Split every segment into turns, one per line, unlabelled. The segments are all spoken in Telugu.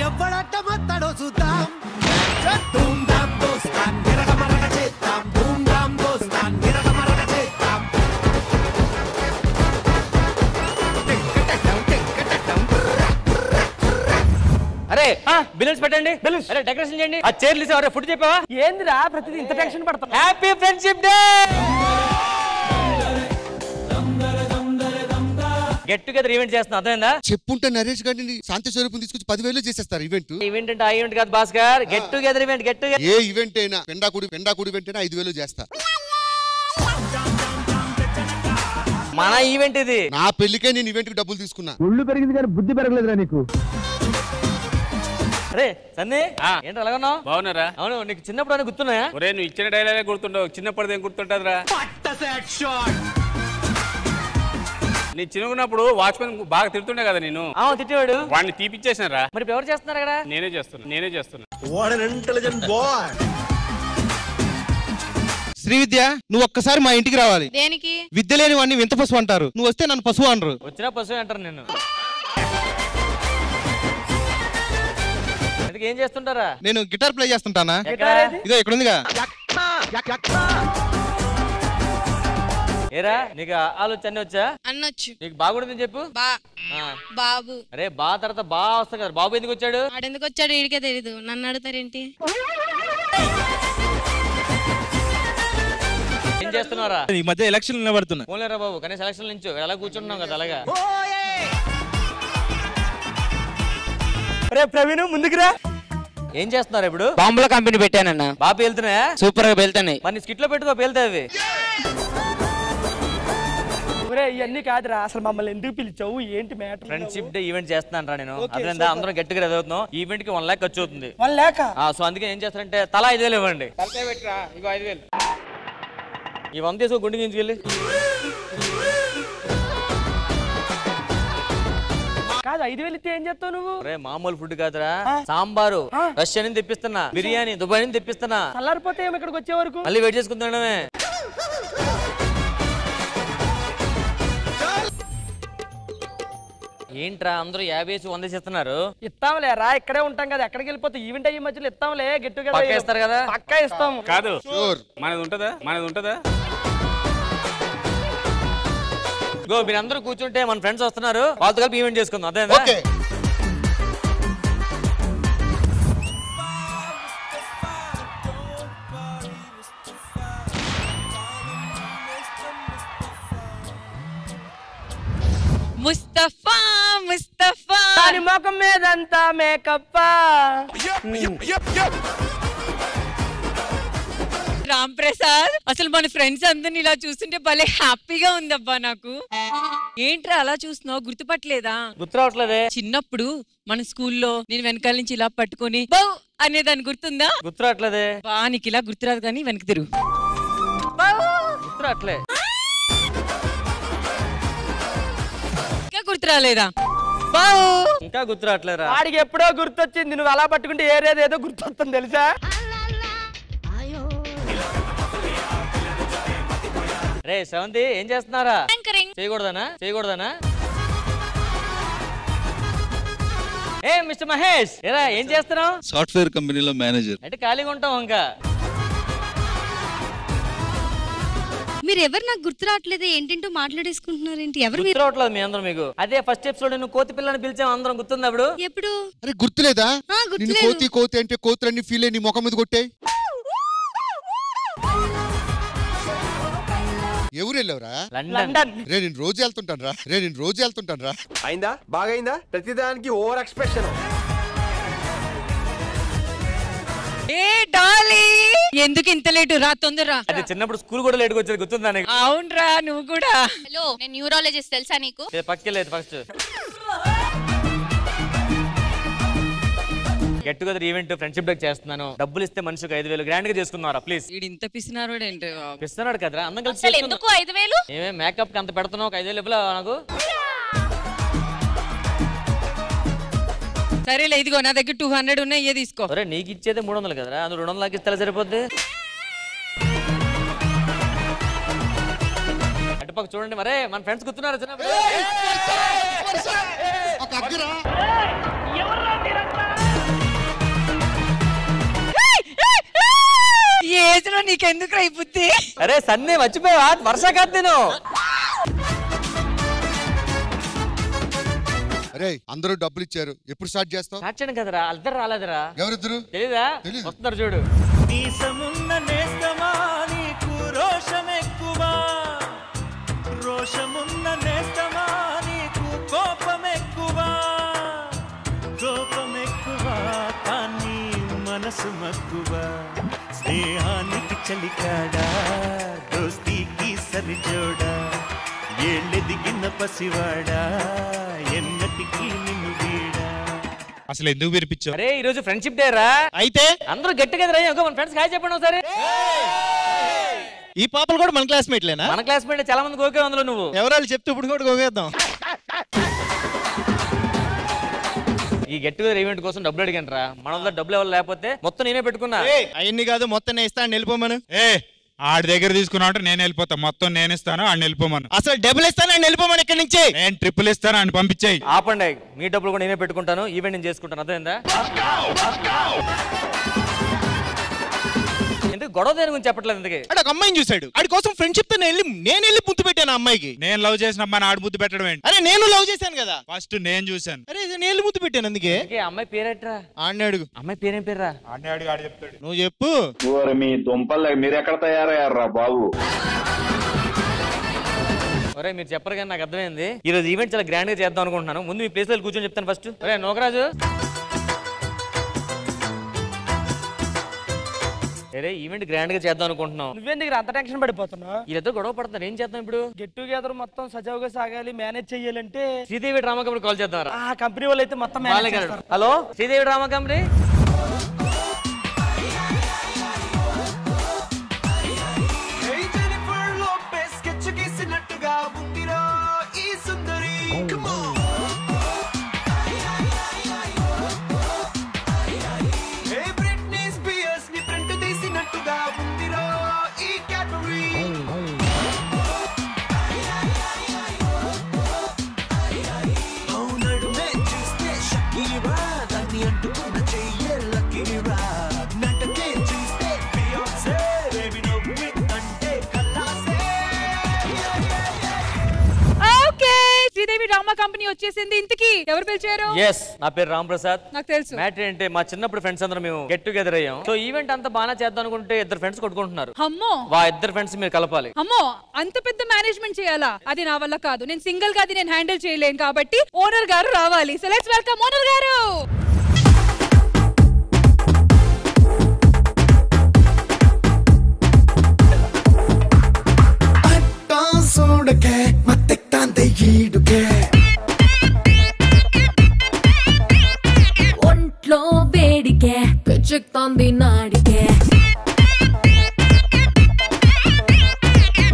ఎవడట్టమత్తడో చూద్దాం ధూమ్ ధామ్ దోస్తాన్ గిరగమరగ చేద్దాం ధూమ్ ధామ్ దోస్తాన్ గిరగమరగ చేద్దాం
అరే బిల్స్ పెట్టండి అరే డెకరేషన్ చేయండి ఆ చైర్లు ఇస్తే ఫుడ్ చెప్పావా
ఏందిరా ప్రతిదీ ఇంత టెన్షన్ పడతావు
happy friendship day get together event చేస్తున్నా అర్థమైందా
చెప్పుంటే నరేష్ గారిని శాంతి స్వరూపం తీసుకొచ్చి 10,000 చేసేస్తారు ఈవెంట్
ఈవెంట్ అంటే ఆ ఈవెంట్ కాదు Bhaskar get together event get together
ఏ ఈవెంట్ అయినా పెండాకుడి ఈవెంట్ అయినా 5,000 చేస్తా
మన ఈవెంట్ ఇది
నా పెళ్లికే నేను ఈవెంట్ కి డబ్బులు తీసుకున్నా
ఒళ్ళు పెరిగింది కానీ బుద్ధి పెరగలేదురా నీకు
అరే సన్నీ ఏంటి అలాగన్నావు
బాగున్నారా
అవును నీకు చిన్నప్పుడు అని గుర్తున్నాయా
ఒరే నువ్వు ఇచ్చిన డైలాగే గుర్తుండవు చిన్నప్పుడు ఏం గుర్తుంటదిరా నీ చిన్నప్పుడు వాచ్మెన్ బాగా తిడుతుండే కదా నేను
తిట్టేవాడు
వాడిని తీపిచ్చేసినారా
మరి ఎవరు చేస్తున్నారు కదా
నేనే చేస్తున్నా
శ్రీవిద్య నువ్వు ఒక్కసారి మా ఇంటికి రావాలి
దేనికి
విద్య లేని వాడిని వింత పశువు అంటారు నువ్వు వస్తే నన్ను పశువు అనరు
వచ్చినా పశువు అంటారు నేను ఏం చేస్తుంటారా
నేను గిటార్ ప్లే చేస్తుంటానా ఇదో ఇక్కడ ఉందిగా
ఏరా నీకు ఆలోచన వచ్చా
అన్నొచ్చు
నీకు బాగుండదని చెప్పు
బాబు
అరే బా తర్వాత బా వస్తా కదా బాబు ఎందుకు వచ్చాడు
ఆడెందుకు వచ్చాడు వీడికే తెలీదు నన్ను అడుగుతారేంటి
ఏం చేస్తున్నారా
ఈ మధ్య ఎలక్షన్ నిలబడుతున్నా
పోలేరా బాబు కనీసం ఎలక్షన్ నుంచి ఎలా కూర్చుంటున్నాం కదా అలాగా
రే ప్రవీణ్ ముందుకురా
ఏం చేస్తున్నారు ఇప్పుడు
బాంబుల కంపెనీ పెట్టానన్న
బాగా పేలుతున్నాయా
సూపర్ గా పేలుతున్నాయి
మరి స్కిట్ లో పెట్టుకో పేలుతాయి అవి
ఇవన్నీ కాదురా అసలు మమ్మల్ని ఎందుకు పిలిచావు ఏంటి మ్యాటర్
ఫ్రెండ్షిప్ డే ఈవెంట్ చేస్తున్నాను రా నేను అదేందా అందరం గట్టిగా ఎదుగుతున్నాం ఈవెంట్ కి 1 lakh ఖర్చు అవుతుంది
1 lakh
సో అందుకే ఏం చేస్తారంటే తలా 5,000 ఇవ్వండి
ఇగో 5,000
ఈ 100 తీసుకో గుండె గించుకెళ్ళి
కాదు 5,000 ఇస్తే ఏం చేస్తావు నువ్వు
మామూలు ఫుడ్ కాదురా సాంబారు రష్యా నుంచి తెప్పిస్తున్నా బిర్యానీ దుబాయ్ నుంచి తెప్పిస్తున్నా
చల్లారిపోతే ఏమి ఇక్కడికి వచ్చే వరకు
మళ్ళీ వెయిట్ చేసుకుంటున్నామే ఏంట్రా అందరూ 50 100 ఇస్తున్నారు
ఇస్తాంలేరా ఇక్కడే ఉంటాం కదా ఎక్కడికి వెళ్ళిపోతే ఈవెంట్ అయ్యే మధ్యలో ఇస్తాంలే గెట్టుగా
పక్కా ఇస్తారు కదా
పక్కా ఇస్తాం
కాదు మనది ఉంటదా
గో మీరు అందరూ కూర్చుంటే మన ఫ్రెండ్స్ వస్తున్నారు వాళ్ళతో కలిపి ఈవెంట్ చేసుకుందాం అదే
ముస్తఫా ముస్తఫా
దాని ముఖం మీదంతా మేకప్
రామ్ ప్రసాద్ అసలు మన ఫ్రెండ్స్ అందరిని ఇలా చూస్తుంటే భలే హ్యాపీగా ఉందబ్బా నాకు ఏంట్రా అలా చూస్తున్నావు గుర్తుపట్టలేదా
గుర్తు రావట్లేదే
చిన్నప్పుడు మన స్కూల్లో నేను వెనకాల నుంచి ఇలా పట్టుకొని బౌ అనేదాన్ని గుర్తుందా
గుర్తు రావట్లేదే
బా నీకు ఇలా గుర్తురాదు కానీ వెనక తిరుగు
గుర్తు రావట్లే
ఇంకా గుర్తురాలేదా
ఇంకా గుర్తు రావట్లేరా
వాడికి ఎప్పుడో గుర్తొచ్చింది నువ్వు అలా పట్టుకుంటే ఏరేది ఏదో గుర్తొస్తుంది తెలుసా
రే శ్రవంతి ఏం చేస్తున్నారా చేయకూడదనా ఏ మిస్టర్ మహేష్ ఏరా ఏం చేస్తున్నావు
సాఫ్ట్వేర్ కంపెనీలో మేనేజర్
అంటే ఖాళీగా ఉంటాం ఇంకా
మీరు ఎవరు నాకు గుర్తు రావట్లేదు ఏంటంటో మాట్లాడేసుకుంటున్నారు ఏంటి ఎవరు
గుర్తు రావట్లేదు మీ అందరం మీకు అదే ఫస్ట్ ఎపిసోడ్ నువ్వు కోతి పిల్లని పిలిచాం అందరం గుర్తుంది అప్పుడు
ఎప్పుడు
అరే గుర్తులేదా నిన్ను కోతి అంటే కోతులన్నీ ఫీల్ అయ్యి నీ ముఖం మీద కొట్టాయి ఎవరు వెళ్ళవరా
లండన్
రే నేను రోజు వెళ్తుంటాను రా
అయిందా బాగైందా ప్రతిదానికి ఓవర్ ఎక్స్ప్రెషన్
ఎందుకు ఇంత లేటు రా తొందరరా
అది చిన్నప్పుడు స్కూల్ కూడా లేట్గా వచ్చేది గుర్తుందా నీకు
అవునరా నువ్వు కూడా
హలో నేను న్యూరాలజిస్ట్ తెలుసా నీకు
పక్కలేదు first get together event friendship day చేస్తున్నాను డబ్బులు ఇస్తే మనిషికి 5,000 గ్రాండ్ గా చేసుకున్నారా ప్లీజ్
ఇంత పిసినారు
పిస్తున్నాడు కదరా అందరం కలిసి
ఎందుకు 5,000
ఏమే మేకప్ కి అంత పెడుతున్నావు 5,000 ఇవ్వలా నాకు
సరేలే ఇదిగో నా దగ్గర 200 ఉన్నాయి ఇయ్యే తీసుకో
అరే నీకు ఇచ్చేదే 300 కదరా అందులో 200 ఇస్తే సరిపోద్ది అటుపక్క చూడండి మరే మన ఫ్రెండ్స్ గుర్తున్నారు చిన్న
నీకెందుకు అయిపోద్ది?
అరే సన్నీ మర్చిపోయావా? వర్ష కాదు నేను.
అరే అందరూ డబ్బులు ఇచ్చారు, ఎప్పుడు స్టార్ట్ చేస్తావు?
స్టార్ట్ చేయడం కదరా, అద్దరు రాలేదురా.
ఎవరిద్దరు?
తెలీదా? వస్తున్నారు చూడు.
మీసమున్న నేస్తమా నీకు రోషం ఎక్కువ, రోషమున్న నేస్తమా నీకు కోపం ఎక్కువ, కోపం ఎక్కువ కానీ మనసు మక్కువ, స్నేహానికి చలికాడా దోస్తీకి సరిజోడా, ఏళ్ళెదిగిన పసివాడా ఎన్నటికీ నిన్ను వీడా.
అసలు ఎందుకు వినిపించావు?
అరే ఈ రోజు ఫ్రెండ్షిప్ డే రా.
అయితే
అందరూ గట్టిగా మన ఫ్రెండ్స్ హాయ్ చెప్పండి ఒకసారి.
ఈ పాపలు కూడా మన క్లాస్మేట్లేనా?
మన క్లాస్మేట్ చాలా మంది గోకే అందులో. నువ్వు
ఎవరాలు చెప్తే ఇప్పుడు కూడా గోకేద్దాం.
ఈ గెట్ టుగెదర్ ఈవెంట్ కోసం డబ్బులు అడిగాను రా. మన దగ్గర డబ్బులు ఎవరు లేకపోతే మొత్తం నేనే పెట్టుకున్నా.
అవన్నీ కాదు, మొత్తం నేను ఇస్తాను, వెళ్ళిపోమను.
ఆడి దగ్గర తీసుకున్నా అంటే నేను వెళ్ళిపోతా, మొత్తం నేను ఇస్తాను ఆయన వెళ్ళిపోమను.
అసలు డబ్బులు ఇస్తాను ఆయన వెళ్ళిపోమను ఇక్కడి నుంచి.
నేను ట్రిపుల్ ఇస్తాను ఆయన పంపించేయి.
ఆపండి, మీ డబ్బులు కూడా నేనే పెట్టుకుంటాను, ఈవెంట్ నేను చేసుకుంటాను. అర్థమైందా? ఎందుకు గొడవ దేని గురించి చెప్పట్లేదు? ఎందుకు
ఒక అమ్మాయిని చూసాడు, ఆడి కోసం ఫ్రెండ్షిప్ తో నేను వెళ్ళి ముద్దు పెట్టాను అమ్మాయికి.
నేను లవ్ చేసిన అమ్మాయిని ఆడు ముద్దు పెట్టడం ఏంటి?
అరే నేను లవ్ చేశాను కదా,
ఫస్ట్ నేను చూశాను.
అరే నేను ముద్దు పెట్టాను అందుకే.
అమ్మాయి పేరేట్రా?
ఆడిని అడుగు.
అమ్మాయి పేరేం పేర్రా?
ఆడు చెప్తాడు.
నువ్వు చెప్పు.
మీ దుంపలు మీరు ఎక్కడ తయారయ్యారా బాబు?
ఒరే మీరు చెప్పరు కానీ నాకు అర్థమైంది. ఈ రోజు ఈవెంట్ చాలా గ్రాండ్ గా చేద్దాం అనుకుంటున్నాను. ముందు మీ ప్లేస్ లో కూర్చొని చెప్తాను ఫస్ట్. ఒరే నోకరాజు, అరే ఈవెంట్ గ్రాండ్ గా చేద్దాం అనుకుంటున్నాం.
నువ్వేందుకు అంత టెన్షన్ పడిపోతున్నావు?
వీళ్ళతో గొడవ పడుతున్నారు, ఏం చేద్దాం ఇప్పుడు?
గెట్ టుగెదర్ మొత్తం సజావుగా సాగాలి, మేనేజ్ చెయ్యాలంటే
శ్రీదేవి డ్రామా కంపెనీ కాల్ చేద్దాం.
ఆ కంపెనీ వాళ్ళు అయితే మొత్తం మేనేజ్ చేస్తారు.
Hello Sridevi drama company.
Drama company వచ్చేసింది. ఇంతకీ ఎవరు పిలిచారు?
yes నా పేరు రామ్ ప్రసాద్.
నాకు తెలుసు.
మ్యాటర్ అంటే మా చిన్నప్పుడు ఫ్రెండ్స్ అందరం మేము గెట్ టుగెదర్ అయ్యాం. సో ఈవెంట్ అంతా బాగా చేద్దాం అనుకుంటే ఇద్దరు ఫ్రెండ్స్ కొట్టుకుంటున్నారు.
అమ్మో,
వా ఇద్దరు ఫ్రెండ్స్ మీరు కలపాలి.
అమ్మో అంత పెద్ద మేనేజ్మెంట్ చేయాలా? అది నా వల్ల కాదు. నేను సింగిల్ గా అది నేను హ్యాండిల్ చేయలేను కాబట్టి ఓనర్ గారు రావాలి. సో లెట్స్ వెల్కమ్ ఓనర్ గారు.
ఒంట్లో వేడికే పిచ్చెక్కుతోంది నాడికే,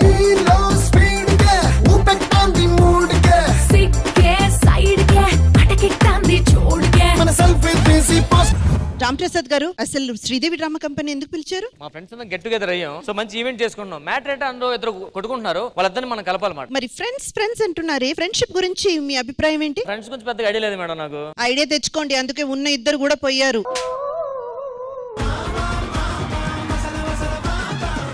నీలో స్పీడ్కే ఊపెక్కుతోంది మూడ్కే, సిక్కే సైడ్కే అటకెక్కుతోంది చూడ్కే, మన సెల్ఫీ తీసి పోస్ట్.
రామ్ ప్రసాద్ గారు, అసలు శ్రీదేవి డ్రామా కంపెనీ ఎందుకు పిలిచారు?
మా ఫ్రెండ్స్ అందరం గెట్ టుగెదర్ అయ్యాం. సో మంచి ఈవెంట్ చేసుకుంటున్నాం. మ్యాటర్ అంటే అందరూ ఇద్దరు కొట్టుకుంటున్నారు, వాళ్ళిద్దరిని మనం కలపాలన్నమాట.
మరి ఫ్రెండ్స్ అంటున్నారే, ఫ్రెండ్షిప్ గురించి మీ అభిప్రాయం ఏంటి?
ఫ్రెండ్స్ గురించి పెద్దగా ఐడియా లేదు మేడం నాకు.
ఐడియా తెచ్చుకోండి, అందుకే ఉన్న ఇద్దరు కూడా పోయారు.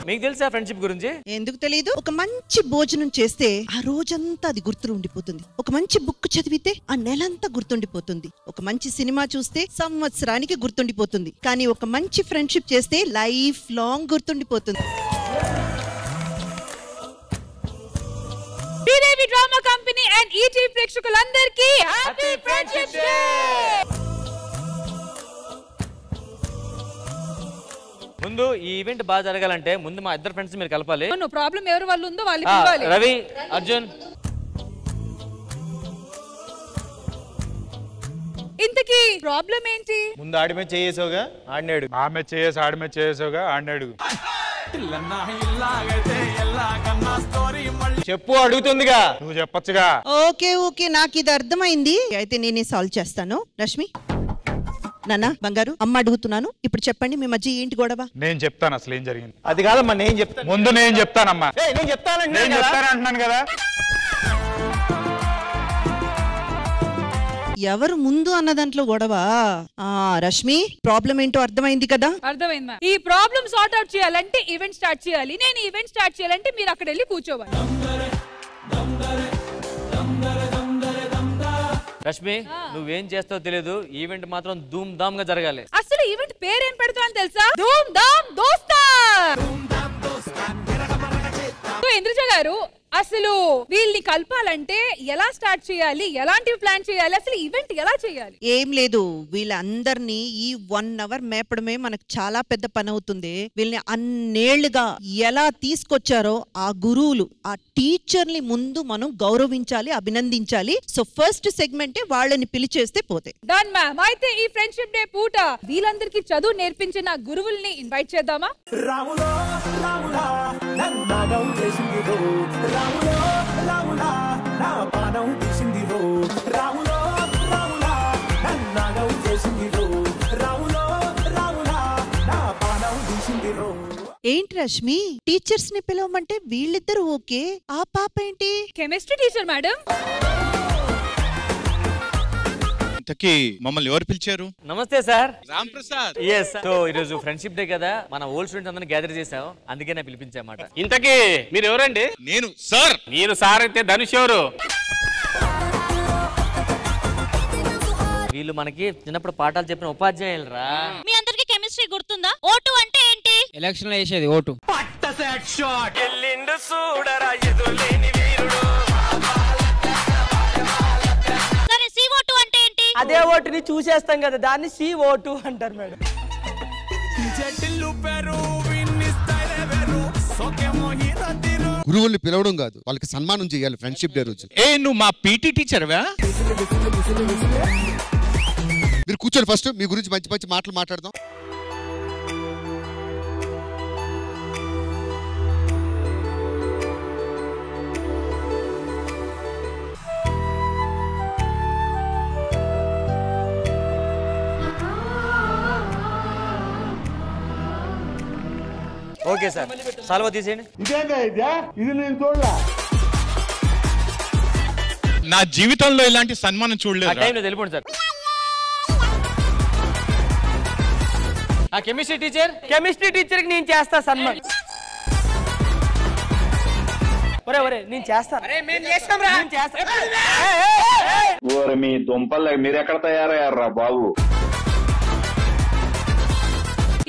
మీకు తెలుసా ఫ్రెండ్షిప్ గురించి?
ఎందుకు తెలియదు? ఒక మంచి భోజనం చేస్తే ఆ రోజంతా అది గుర్తుండిపోతుంది. ఒక మంచి బుక్ చదివితే ఆ నెలంతా గుర్తుండిపోతుంది. ఒక మంచి సినిమా చూస్తే సంవత్సరానికి గుర్తుండిపోతుంది. కానీ ఒక మంచి ఫ్రెండ్షిప్ చేస్తే లైఫ్ లాంగ్ గుర్తుండిపోతుంది.
Sridevi drama company and ETV ప్రేక్షకులందరికీ హ్యాపీ ఫ్రెండ్షిప్ డే.
ముందు ఈ ఈవెంట్ బాగా జరగాలంటే ముందు మా ఇద్దరు ఫ్రెండ్స్ మీరు కలపాలి.
నో ప్రాబ్లం, ఎవరు వాళ్ళు ఉందో వాళ్ళు పిలవాలి.
రవి, అర్జున్.
ఇంతకీ ప్రాబ్లం ఏంటి?
ముందు ఆడి మీద చేసావుగా, ఆడినాడు.
ఆమె చేసావుగా ఆడినాడు.
చెప్పు, అడుగుతుందిగా,
నువ్వు చెప్పొచ్చుగా.
ఓకే నాకు ఇది అర్థమైంది. అయితే నేనే సాల్వ్ చేస్తాను. రష్మి, నాన్న, బంగారు, అమ్మ అడుగుతున్నాను, ఇప్పుడు చెప్పండి మీ మధ్య ఏంటి గొడవ?
నేను చెప్తాను అసలు ఏం జరిగింది.
అది కాదమ్మా, నేను చెప్తాను.
ముందు నేను చెప్తానమ్మా.
నేను చెప్తానంటున్నాను
కదా.
ఎవరు ముందు అన్న దాంట్లో గొడవ. రష్మి, ప్రాబ్లం ఏంటో అర్థమైంది కదా?
అర్థమైంది మ్యామ్. ఈ ప్రాబ్లం సార్ట్ అవుట్ చేయాలంటే ఈవెంట్ స్టార్ట్ చేయాలి. నేను ఈవెంట్ స్టార్ట్ చేయాలంటే మీరు అక్కడ వెళ్ళి కూర్చోవాలి.
రష్మి, నువ్వేం చేస్తావో తెలియదు, ఈవెంట్ మాత్రం ధూమ్ ధామ్ గా జరగాలి.
అసలు ఈవెంట్ పేరు ఏం పెడతాను తెలుసా? ధూమ్ ధామ్ దోస్తాన్. ఇంద్రజ గారు, అసలు వీళ్ళని కలపాలంటే ఎలా స్టార్ట్ చేయాలి, ఎలాంటివి ప్లాన్ చేయాలి, అసలు ఈవెంట్ ఎలా చేయాలి?
ఏం లేదు, వీళ్ళందరినీ ఈ 1 అవర్ మేపడమే మనకు చాలా పెద్ద పని అవుతుంది. వీళ్ళని అన్నేళ్లుగా ఎలా తీసుకొచ్చారో ఆ గురువులు, ఆ టీచర్ని ముందు మనం గౌరవించాలి, అభినందించాలి. సో ఫస్ట్ సెగ్మెంటే వాళ్ళని పిలిచేస్తే పోతే.
Done ma'am. అయితే ఈ ఫ్రెండ్షిప్ డే పూట వీళ్ళందరికీ చదువు నేర్పించిన గురువుల్ని ఇన్వైట్ చేద్దామా?
రాములో రాములా నన్నాగం చేసింది రో, రాములో రాములా నా పానం తీసింది రో, రాములో రాములా నన్నాగం చేసింది రో, రాములో రాములా నా పానం తీసింది రో.
ఏంటి రష్మి, టీచర్స్ ని పిలవమంటే వీళ్ళిద్దరు ఓకే, ఆ పాప ఏంటి?
Chemistry teacher madam.
ఇంతకీ మమ్మల్ని ఎవరు పిలిచారు?
నమస్తే sir.
Ram Prasad.
Yes. So ఈరోజు ఫ్రెండ్షిప్ డే కదా, మన ఓల్డ్ స్టూడెంట్స్ అందరిని గ్యాదర్ చేసాం, అందుకే నేను పిలిపించామాట.
ఇంతకీ మీరు ఎవరండి?
నేను సార్.
మీరు సార్ అయితే ధనుష్ ఎవరు?
వీళ్ళు మనకి చిన్నప్పుడు పాఠాలు చెప్పిన ఉపాధ్యాయులు రా.
మీ అందరికి కెమిస్ట్రీ గుర్తుందా? ఓటు అంటే ఏంటి?
ఎలక్షన్ లో వేసేది ఓటు.
సరే, సి ఓటు అంటే ఏంటి?
అదే ఓటుని చూసేస్తాం కదా, దాన్ని సి ఓటు అంటారు మేడం.
గురువుల్ని పిలవడం కాదు, వాళ్ళకి సన్మానం చేయాలి ఫ్రెండ్షిప్ డే రోజు.
నువ్వు మా పీటీ టీచర్వా?
మీరు కూర్చోండి, ఫస్ట్ మీ గురించి మంచి మంచి మాటలు మాట్లాడదాం.
ఓకే సార్, సాల్వా తీసేయండి.
ఇది నేను చూడలా.
నా జీవితంలో ఇలాంటి సన్మానం చూడలేదు.
వెళ్ళిపోండి సార్. ఆ కెమిస్ట్రీ టీచర్,
కెమిస్ట్రీ టీచర్ కి నేను చేస్తా సన్మాన్. ఒరే నేను చేస్తా.
ఓరి మీ దుంపలు మీరెక్కడ తయారయ్యారా బాబు?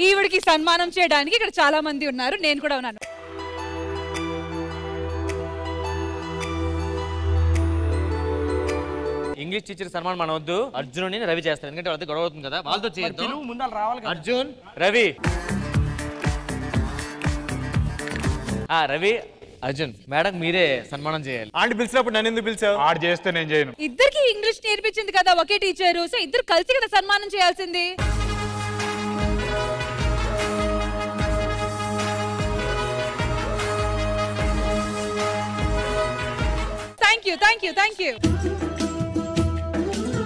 ఈవిడికి సన్మానం చేయడానికి ఇక్కడ చాలా మంది ఉన్నారు, నేను కూడా ఉన్నాను.
ఇంగ్లీష్ టీచర్ సన్మానం మనం వద్దు, అర్జున్ రవి చేస్తారు, ఎందుకంటే వాళ్ళతో గొడవ అవుతుంది కదా, వాళ్ళతో చేద్దాం.
ముందు రావాలి.
అర్జున్, రవి. రవి, అర్జున్, మేడం మీరే సన్మానం చేయాలి.
ఆంటీ పిలిచినప్పుడు నన్ను ఎందుకు పిలిచావు? ఆడు చేస్తే నేను చేయను.
ఇద్దరికి ఇంగ్లీష్ నేర్పించింది కదా ఒకే టీచరు, సో ఇద్దరు కలిసి కదా సన్మానం చేయాల్సింది. Thank you.